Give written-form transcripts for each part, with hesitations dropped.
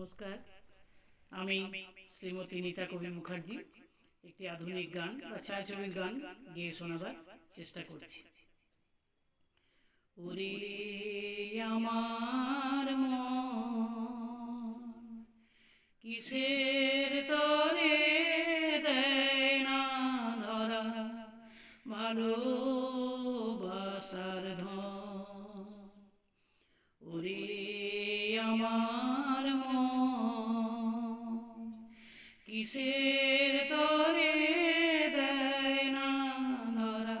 নমস্কার, আমি শ্রীমতী নীতা কবি মুখার্জি একটি আধুনিক গান বা ছায়াছবির গান গেয়ে শোনাবার চেষ্টা করছি। ওরে আমার মন কিসের তরে দেয় না ধরা ভালোবাসার ধন। ওরে আমার মন কিসের তরে দেয় না ধরা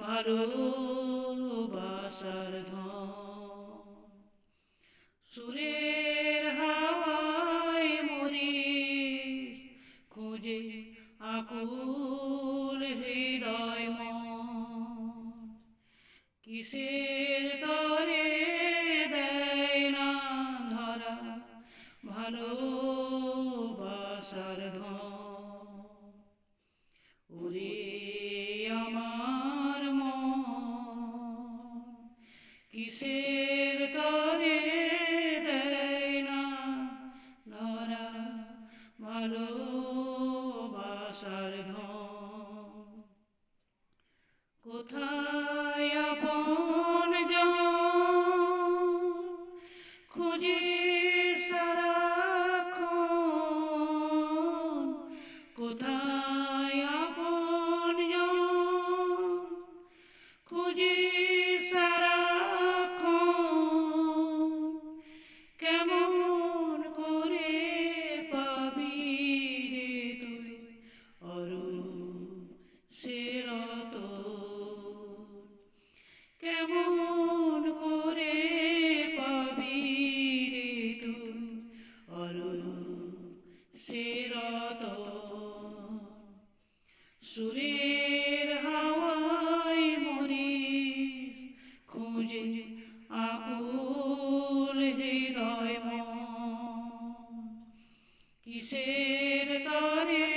ভালোবাসার ধন। সুরের হাওয়ায় মরিস খুঁজে আকুল হৃদয় মন কিসের তরে দেয় না ধরা ভালোবাসার ধন। ওরে আমার মন কিসের তরে দেয় না ধরা ভালোবাসার ধন। কোথায় আপন জন খুঁজি সারাক্ষণ, কোথায় আপন জন খুঁজি সারাক্ষণ, কেমন করে পাবি রে তুই অরূপ সে রতন, কেমন করে পাবি রে তুই অরূপ সে রতন। সুরের হাওয়ায় মরিস খুঁজে আকুল হৃদয় মন কিসের তরে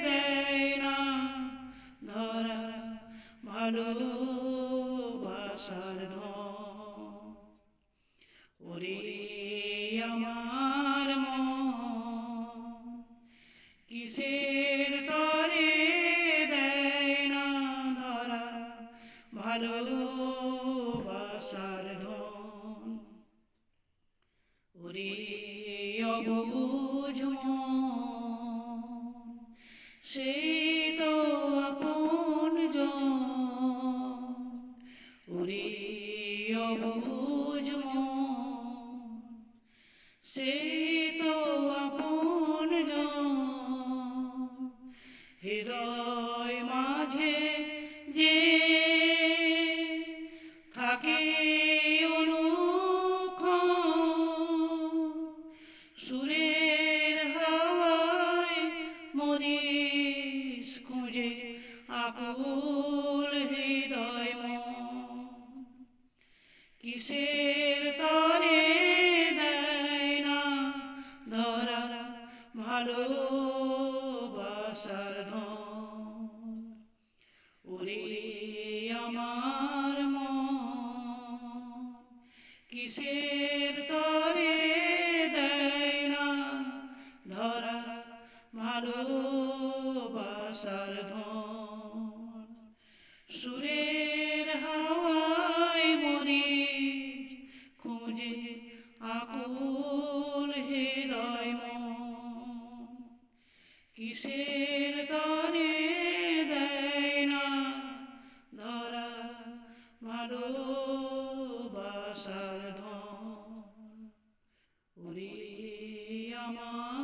দেয় না ধরা ভালোবাসার ধন। ওরে আমার মন কিসের তরে দেয় না ধরা ভালোবাসার ধন। ওরে অবুঝ মন সেই তো আপন জন, ওরে অবুঝ মন সেই তো আপন জন, হৃদয় মাঝে যে থাকে অনুক্ষণ, সুরের হাওয়ায় মরিস খুঁজে আকুল হৃদয় মন কিসের তরে দেয় না ধরা ভালোবাসার ধন। ওরে আমার মন কিসের তরে দেয় না ধরা ভালোবাসার ধন। সুরের হাওয়ায় মরিস খুঁজে আকুল হৃদয় মন কিসের তরে দেয় না ধরা ভালোবাসার ধন। ওরে আমার